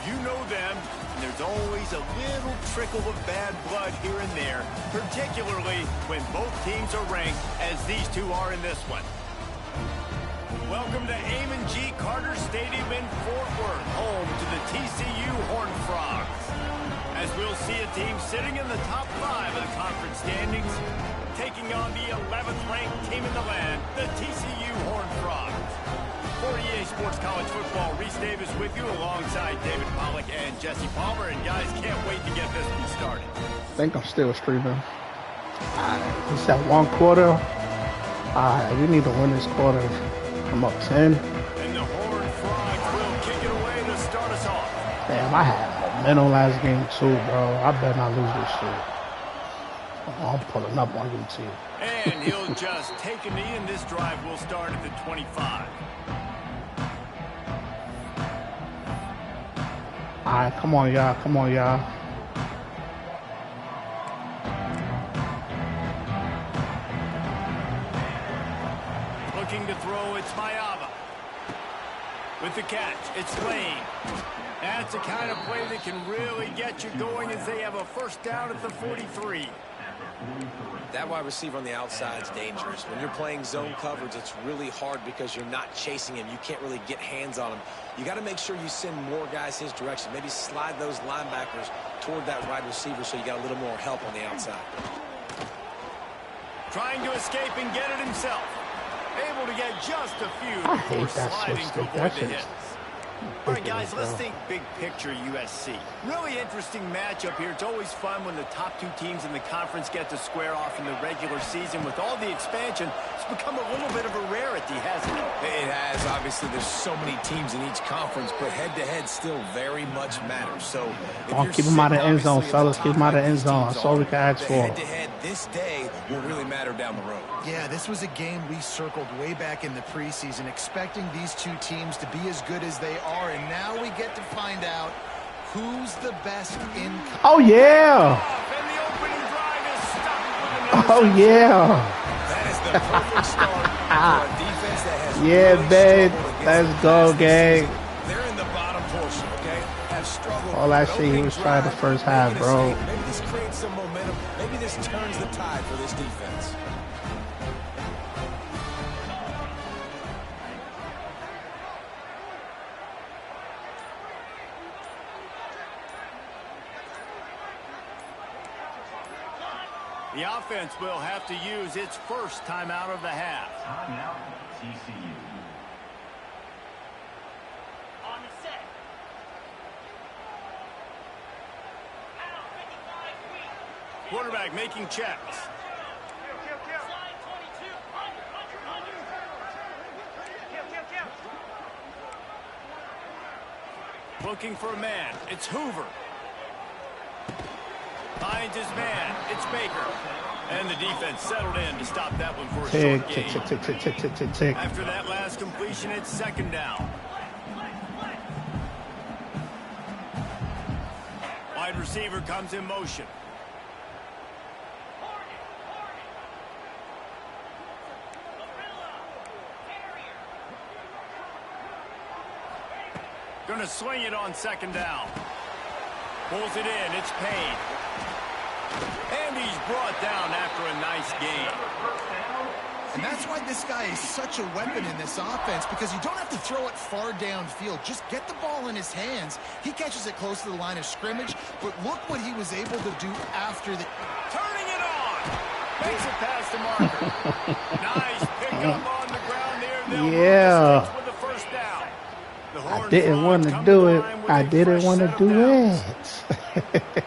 you know them, and there's always a little trickle of bad blood here and there, particularly when both teams are ranked as these two are in this one. Welcome to Amon G. Carter Stadium in Fort Worth, home to the TCU Horned Frogs. As we'll see a team sitting in the top 5 of the conference standings, taking on the 11th ranked team in the land, the TCU Horned Frogs. For EA Sports College Football, Reese Davis with you alongside David Pollack and Jesse Palmer. And guys, can't wait to get this one started. I think I'm still streaming. It's that one quarter. We need to win this quarter. I'm up 10. And the Horned Frogs will kick it away to start us off. Damn, I had momentum last game too, bro. I better not lose this shit. I'm pulling up on you, too. And he'll just take a knee, and this drive will start at the 25. All right, come on, y'all. Come on, y'all. Looking to throw, it's Mayava. With the catch, it's Lane. That's the kind of play that can really get you going as they have a first down at the 43. That wide receiver on the outside is dangerous. When you're playing zone coverage, it's really hard because you're not chasing him. You can't really get hands on him. You got to make sure you send more guys his direction. Maybe slide those linebackers toward that wide receiver so you got a little more help on the outside. Trying to escape and get it himself. Able to get just a few I before hate that sliding to avoid the hits. All right, guys, let's bro. think big picture USC. Really interesting matchup here. It's always fun when the top two teams in the conference get to square off in the regular season. With all the expansion, it's become a little bit of a rarity, hasn't it? It has. Obviously, there's so many teams in each conference, but head-to-head still very much matters. So, Keep them out of the end zone, fellas. Keep them out of the end zone. That's all we can ask for. Head-to-head this day will really matter down the road. Yeah, this was a game we circled way back in the preseason, expecting these two teams to be as good as they are, and now we get to find out who's the best in. Oh, yeah. And the opening drive is stopped with Oh, yeah. That is the perfect start for a defense that has Yeah, really babe. struggled against Let's the go, pass this gang. season. They're in the bottom portion, okay? Have struggled. All that with shit he opening was trying the drive, first half, making a bro. save. Maybe this creates some momentum. Maybe this turns the tide for this defense. The offense will have to use its first timeout of the half. Timeout, TCU. On the set. Quarterback making checks. Slide 22. Under. Looking for a man. It's Hoover. Finds his man. It's Baker. And the defense settled in to stop that one for a Tick, short tick, gain. tick, tick, tick, tick, tick, tick, tick. After that last completion, it's second down. Wide receiver comes in motion. Going to swing it on second down. Pulls it in. It's Payne. And he's brought down after a nice gain. And that's why this guy is such a weapon in this offense, because you don't have to throw it far downfield. Just get the ball in his hands. He catches it close to the line of scrimmage, but look what he was able to do after the... Turning it on. Makes it past the marker. Nice pickup on the ground there. Yeah. With the first down. I didn't want to do it. I didn't want to do it.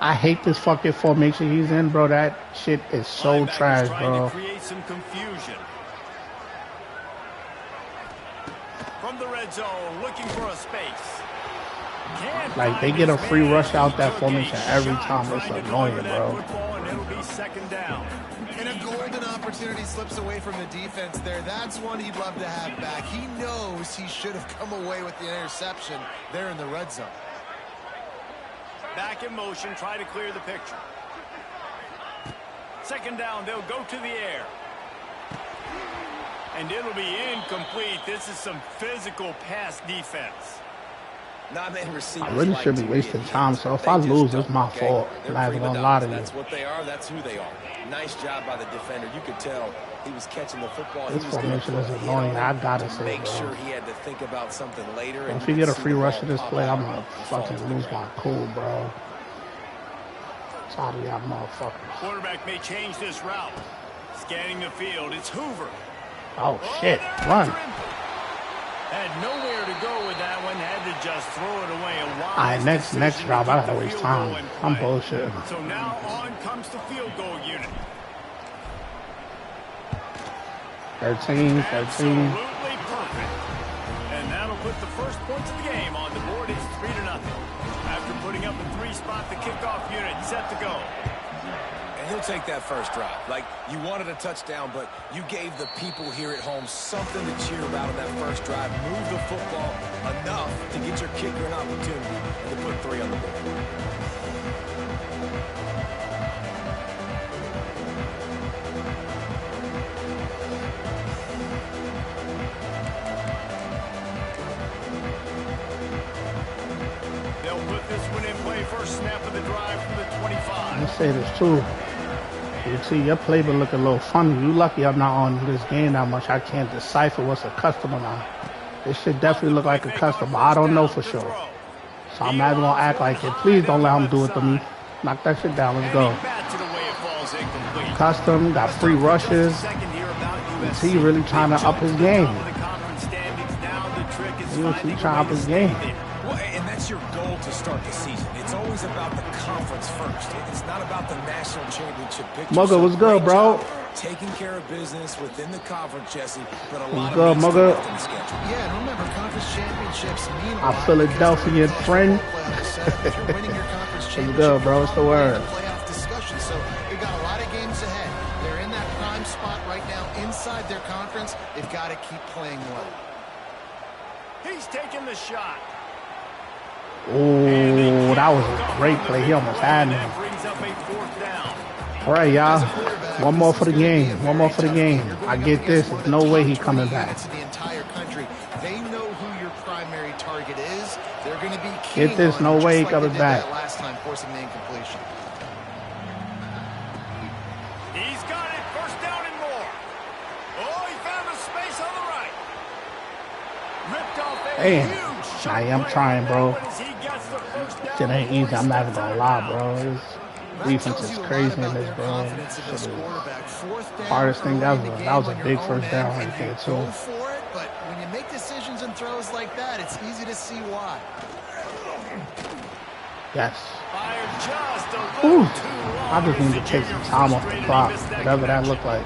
I hate this fucking formation he's in, bro. That shit is so trash, bro. Create some confusion. From the red zone, looking for a space. Like, they get a free rush out that formation every time. It's annoying, bro. And it'll be second down. And a golden opportunity slips away from the defense there. That's one he'd love to have back. He knows he should have come away with the interception there in the red zone. Back in motion, try to clear the picture. Second down, they'll go to the air. And it'll be incomplete. This is some physical pass defense. Not many receivers. I really should be wasting time, so if I lose, it's my fault. I'm not gonna lie to you. That's what they are. That's who they are. Nice job by the defender. You could tell he was catching the football. This formation is annoying. I gotta say, make bro. sure he had to think about something later. If you get a free rush of this play, I'm gonna fucking lose my cool, bro. Sorry, y'all motherfuckers. Quarterback may change this route. Scanning the field, it's Hoover. Oh shit, run. Had nowhere to go with that one. Had to just throw it away. Alright, next drive, I gotta waste time. I'm bullshitting. So now on comes the field goal unit. 13. Absolutely perfect. And that'll put the first points of the game on the board. It's 3-0. After putting up a 3-spot, the kickoff unit set to go. And he'll take that first drive. Like, you wanted a touchdown, but you gave the people here at home something to cheer about in that first drive. Move the football enough to get your kicker an opportunity and to put 3 on the board. They'll put this one in play. First snap of the drive from the 25. Let's say this too. You see, your play been looking a little funny. You lucky I'm not on this game that much. I can't decipher what's a custom or not. This should definitely look like a custom, but I don't know for sure. So I'm not even gonna act like it. Please don't let him do it to me. Knock that shit down. Let's go. Custom, got free rushes. Is he really trying to up his game? He trying to up his game. Well, and that's your goal to start the season. It's always about the conference first. It's not about the national championship picture. Mugga, what's good, bro? Taking care of business within the conference, Jesse. But a lot of Mugga? Yeah, and remember, conference championships mean a our lot. Philadelphia friend. What's good, bro? What's the word? Playoff discussion. So they got a lot of games ahead. They're in that prime spot right now inside their conference. They've got to keep playing well. He's taking the shot. Oh, that was a great play. He almost had me. All right, y'all. One more for the game. One more for the game. I get this. There's no way he's coming back. The entire country. They know who your primary target is. They're going to be Get this. No way he coming back. Last time, forcing the incompletion. He's got it. First down and more. Oh, he found a space on the right. Ripped off a huge. I am trying, bro. It ain't easy. I'm not even gonna lie, bro. This defense is crazy in this, bro. Hardest thing ever. That was a big first down right there, too. Go for it, but when you make decisions and throws like that, it's easy to see why. Yes. Ooh. I just need to take some time off the clock, whatever that looked like.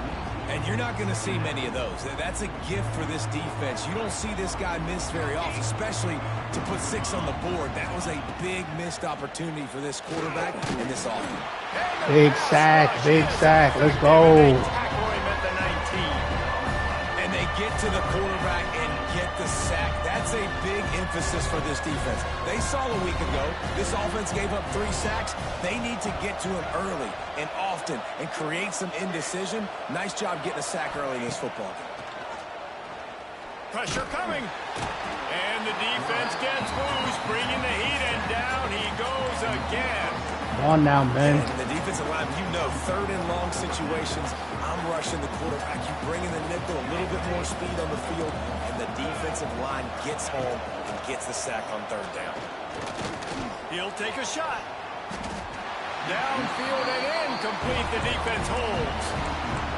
And you're not going to see many of those. That's a gift for this defense. You don't see this guy miss very often, especially to put 6 on the board. That was a big missed opportunity for this quarterback and this offense. Big sack, big sack. Let's go. And they get to the quarterback and get the sack. That's a big emphasis for this defense. They saw a week ago, this offense gave up 3 sacks. They need to get to him early and often and create some indecision. Nice job getting a sack early in this football game. Pressure coming. And the defense gets loose, bringing the heat, and down he goes again. Come on now, man. And the defensive line, you know, third and long situations, I'm rushing the quarterback. You bring in the nickel, a little bit more speed on the field, and the defensive line gets home and gets the sack on third down. He'll take a shot. Downfield and incomplete. The defense holds.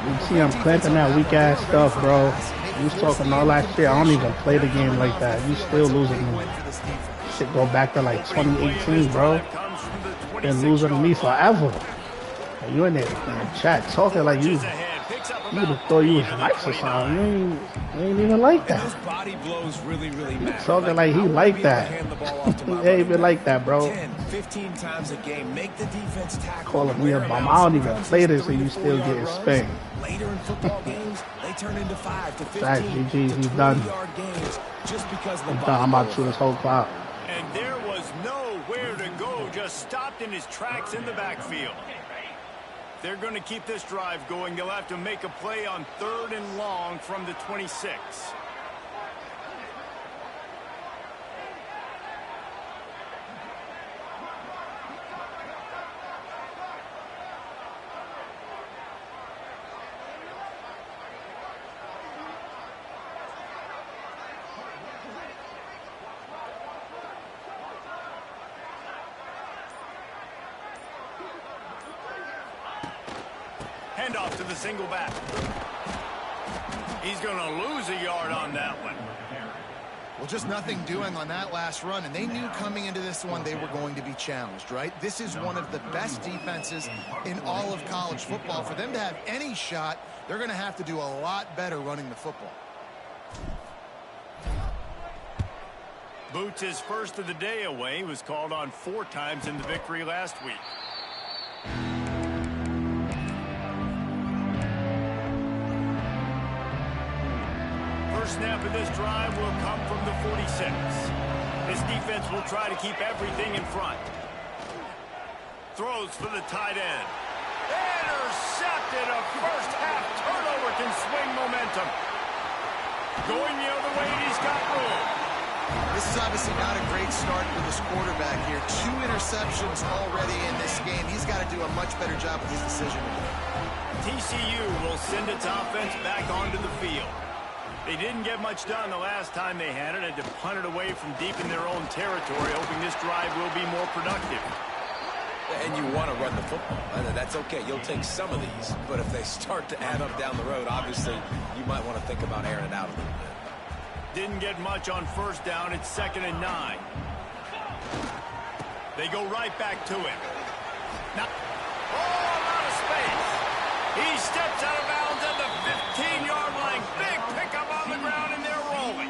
You see I'm planting that weak-ass stuff, bro. You was talking all that shit. I don't even play the game like that. You still losing me. Shit go back to like 2018, bro. Been losing to me forever. And you in there in the chat talking like you would have thought you was nice or something. You ain't even like that. Those body blows really matter. Talking like he like that. He ain't even like that, bro. 10, 15 times a game. Make the defense tackle. Calling me a bum. I don't even play this and you still getting spanked. Later in football games, they turn into 5 to 15. Right, GG, he's done. Games just because He's done. I'm about to this whole clock. And there was nowhere to go. Just stopped in his tracks in the backfield. They're going to keep this drive going. They'll have to make a play on third and long from the 26. Handoff to the single back. He's going to lose a yard on that one. Well, just nothing doing on that last run, and they knew coming into this one they were going to be challenged, right? This is one of the best defenses in all of college football. For them to have any shot, they're going to have to do a lot better running the football. Boots his first of the day away. He was called on 4 times in the victory last week. Snap of this drive will come from the 46. This defense will try to keep everything in front. Throws for the tight end. Intercepted. A first half turnover can swing momentum. Going the other way, and he's got room. This is obviously not a great start for this quarterback here. 2 interceptions already in this game. He's got to do a much better job with his decision. TCU will send its offense back onto the field. They didn't get much done the last time they had it. Had to punt it away from deep in their own territory, hoping this drive will be more productive. And you want to run the football. That's okay. You'll take some of these. But if they start to add up down the road, obviously, you might want to think about airing it out a little bit. Didn't get much on first down. It's 2nd and 9. They go right back to it. Now, out of space. He steps out of bounds at the 15-yard line. Big pickup on the ground, and they're rolling.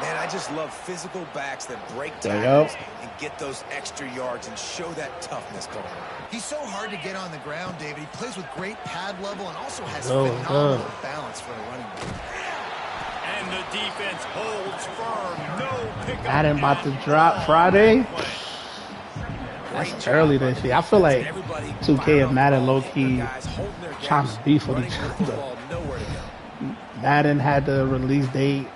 Man, I just love physical backs that break tackles and get those extra yards and show that toughness, Cole. He's so hard to get on the ground, David. He plays with great pad level and also has phenomenal balance for a running back. And the defense holds firm. No pickup. Madden about to drop Friday. That's early this year. I feel like 2K and Madden low-key trying to beef with each other. Madden had the release date,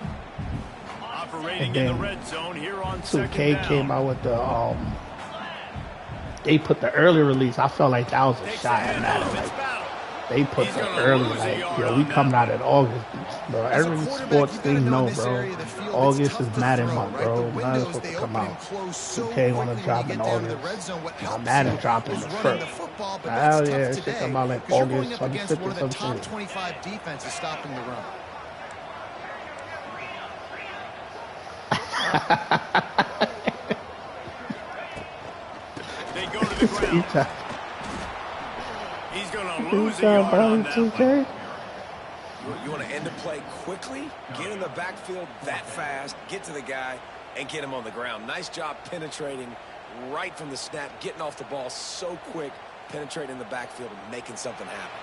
and then 2K came out with the they put the early release. I felt like that was a shot at Madden. Like, they put the early, like, yo, we coming out in August, bro. Every sports thing, no, bro. August is Madden month, bro. None is supposed to come out. 2K want to drop in August. Now Madden dropping the first. Hell yeah, it should come out like August 25th or some shit. 25 defense is stopping the run. They go to the ground. He's going to lose a yard on that one. You want to end the play quickly, get in the backfield that fast, get to the guy, and get him on the ground. Nice job penetrating right from the snap, getting off the ball so quick, penetrating the backfield and making something happen.